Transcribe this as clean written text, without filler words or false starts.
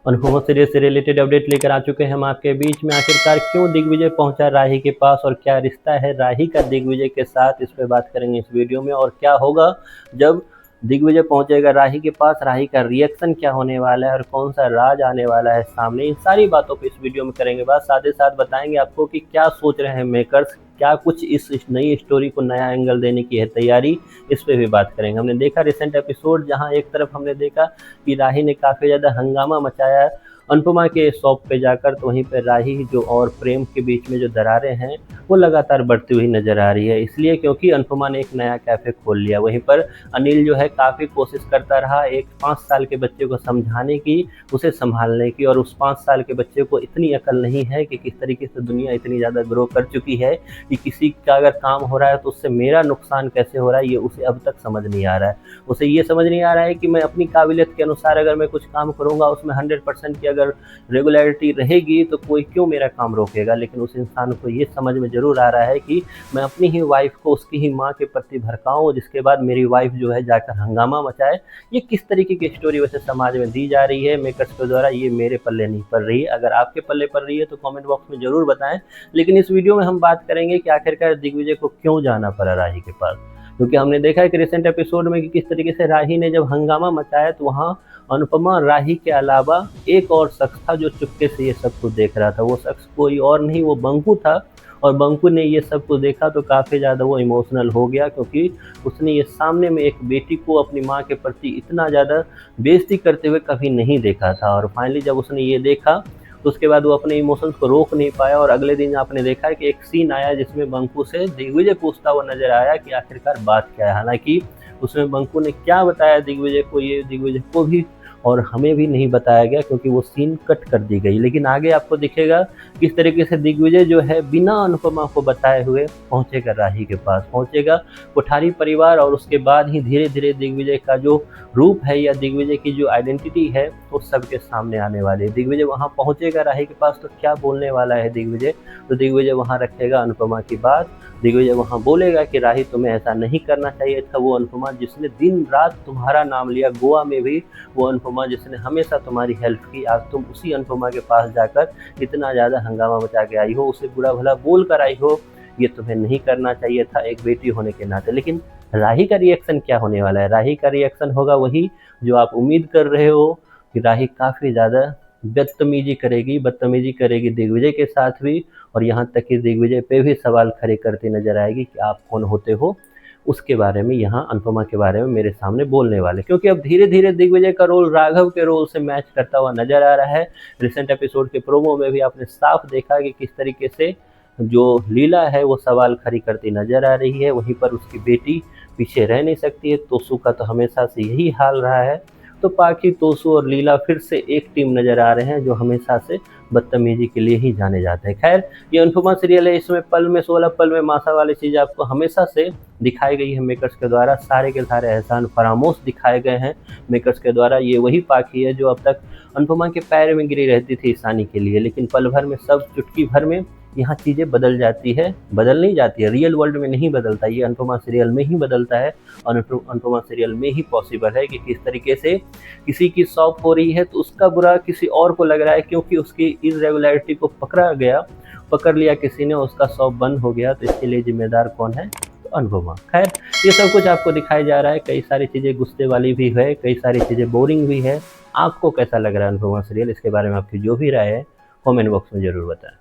Anupama serial से related update लेकर आ चुके हैं हम आपके बीच में। आखिरकार क्यों दिग्विजय पहुंचा राही के पास और क्या रिश्ता है राही का दिग्विजय के साथ, इस पे बात करेंगे इस वीडियो में। और क्या होगा जब दिग्विजय पहुंचेगा राही के पास, राही का रिएक्शन क्या होने वाला है और कौन सा राज आने वाला है सामने, इन सारी बातों पे इस वीडियो में करेंगे बात। साथ ही साथ बताएंगे आपको कि क्या सोच रहे हैं मेकर्स, क्या कुछ इस नई स्टोरी को नया एंगल देने की है तैयारी, इस पे भी बात करेंगे। हमने देखा रिसेंट एपिसोड, जहां एक तरफ हमने देखा कि राही ने काफ़ी ज़्यादा हंगामा मचाया है अनुपमा के शॉप पे जाकर, तो वहीं पर राही जो और प्रेम के बीच में जो दरारें हैं वो लगातार बढ़ती हुई नजर आ रही है। इसलिए क्योंकि अनुपमा ने एक नया कैफ़े खोल लिया। वहीं पर अनिल जो है काफ़ी कोशिश करता रहा एक 5 साल के बच्चे को समझाने की, उसे संभालने की, और उस 5 साल के बच्चे को इतनी अकल नहीं है कि किस तरीके से दुनिया इतनी ज़्यादा ग्रो कर चुकी है कि किसी का अगर काम हो रहा है तो उससे मेरा नुकसान कैसे हो रहा है ये उसे अब तक समझ नहीं आ रहा है। उसे ये समझ नहीं आ रहा है कि मैं अपनी काबिलियत के अनुसार अगर मैं कुछ काम करूँगा उसमें 100% की अगर रेगुलरिटी रहेगी तो कोई क्यों मेरा काम रोकेगा। लेकिन उस इंसान को ये समझ में ज़रूर आ रहा है कि मैं अपनी ही वाइफ को उसकी ही माँ के प्रति भड़काऊँ, जिसके बाद मेरी वाइफ जो है जाकर हंगामा मचाए। ये किस तरीके की स्टोरी वैसे समाज में दी जा रही है मेकर्स के द्वारा, ये मेरे पल्ले नहीं पड़ रही है। अगर आपके पल्ले पड़ रही है तो कमेंट बॉक्स में ज़रूर बताएं। लेकिन इस वीडियो में हम बात करेंगे कि आखिरकार दिग्विजय को क्यों जाना पड़ा राही के पास, क्योंकि हमने देखा है कि रिसेंट एपिसोड में कि किस तरीके से राही ने जब हंगामा मचाया तो वहाँ अनुपमा राही के अलावा एक और शख्स था जो चुपके से ये सब कुछ देख रहा था। वो शख्स कोई और नहीं, वो बंकू था। और बंकू ने ये सब कुछ देखा तो काफ़ी ज़्यादा वो इमोशनल हो गया, क्योंकि उसने ये सामने में एक बेटी को अपनी माँ के प्रति इतना ज़्यादा बेइज्जती करते हुए कभी नहीं देखा था। और फाइनली जब उसने ये देखा तो उसके बाद वो अपने इमोशंस को रोक नहीं पाया। और अगले दिन आपने देखा है कि एक सीन आया जिसमें बंकू से दिग्विजय पूछता हुआ नजर आया कि आखिरकार बात क्या है। हालांकि उसमें बंकू ने क्या बताया दिग्विजय को, ये दिग्विजय को भी और हमें भी नहीं बताया गया, क्योंकि वो सीन कट कर दी गई। लेकिन आगे आपको दिखेगा किस तरीके से दिग्विजय जो है बिना अनुपमा को बताए हुए पहुंचेगा राही के पास, पहुंचेगा कोठारी परिवार। और उसके बाद ही धीरे धीरे दिग्विजय का जो रूप है या दिग्विजय की जो आइडेंटिटी है वो सबके सामने आने वाली है। दिग्विजय वहां पहुंचेगा राही के पास तो क्या बोलने वाला है दिग्विजय, तो दिग्विजय वहां रखेगा अनुपमा की बात। दिग्विजय वहां बोलेगा कि राही तुम्हें ऐसा नहीं करना चाहिए था। वो अनुपमा जिसने दिन रात तुम्हारा नाम लिया, गोवा में भी वो अनुपमा जिसने हमेशा तुम्हारी हेल्प की, आज तुम उसी अनुपमा के पास जाकर इतना ज़्यादा हंगामा मचा के आई हो, उसे बुरा भला बोल कर आई हो। ये तुम्हें नहीं करना चाहिए था एक बेटी होने के नाते। लेकिन राही का रिएक्शन क्या होने वाला है? राही का रिएक्शन होगा वही जो आप उम्मीद कर रहे हो कि राही काफ़ी ज़्यादा बदतमीजी करेगी दिग्विजय के साथ भी, और यहाँ तक कि दिग्विजय पे भी सवाल खड़े करती नजर आएगी कि आप कौन होते हो, उसके बारे में यहाँ अनुपमा के बारे में मेरे सामने बोलने वाले। क्योंकि अब धीरे धीरे दिग्विजय का रोल राघव के रोल से मैच करता हुआ नजर आ रहा है। रिसेंट एपिसोड के प्रोमो में भी आपने साफ देखा कि किस तरीके से जो लीला है वो सवाल खड़ी करती नजर आ रही है। वहीं पर उसकी बेटी पीछे रह नहीं सकती है। तोसू का तो हमेशा से यही हाल रहा है। तो पाखी, तोसू और लीला फिर से एक टीम नजर आ रहे हैं जो हमेशा से बदतमीजी के लिए ही जाने जाते हैं। खैर, ये अनुपमा सीरियल है, इसमें पल में 16 पल में मासा वाली चीज़ आपको हमेशा से दिखाई गई है मेकर्स के द्वारा। सारे के सारे एहसान फरामोश दिखाए गए हैं मेकर्स के द्वारा। ये वही पाखी है जो अब तक अनुपमा के पैर में गिरी रहती थी ईशानी के लिए, लेकिन पल भर में, सब चुटकी भर में यहाँ चीज़ें बदल जाती है, बदल नहीं जाती है, रियल वर्ल्ड में नहीं बदलता, ये अनुपमा सीरियल में ही बदलता है। और अनुपमा सीरियल में ही पॉसिबल है कि किस तरीके से किसी की शॉप हो रही है तो उसका बुरा किसी और को लग रहा है, क्योंकि उसकी इरेगुलरिटी को पकड़ लिया किसी ने, उसका शॉप बंद हो गया। तो इसके लिए जिम्मेदार कौन है? तो अनुपमा। खैर, ये सब कुछ आपको दिखाया जा रहा है। कई सारी चीज़ें गुस्से वाली भी है, कई सारी चीज़ें बोरिंग भी है। आपको कैसा लग रहा है अनुपमा सीरियल? इसके बारे में आपकी जो भी राय है कमेंट बॉक्स में ज़रूर बताएं।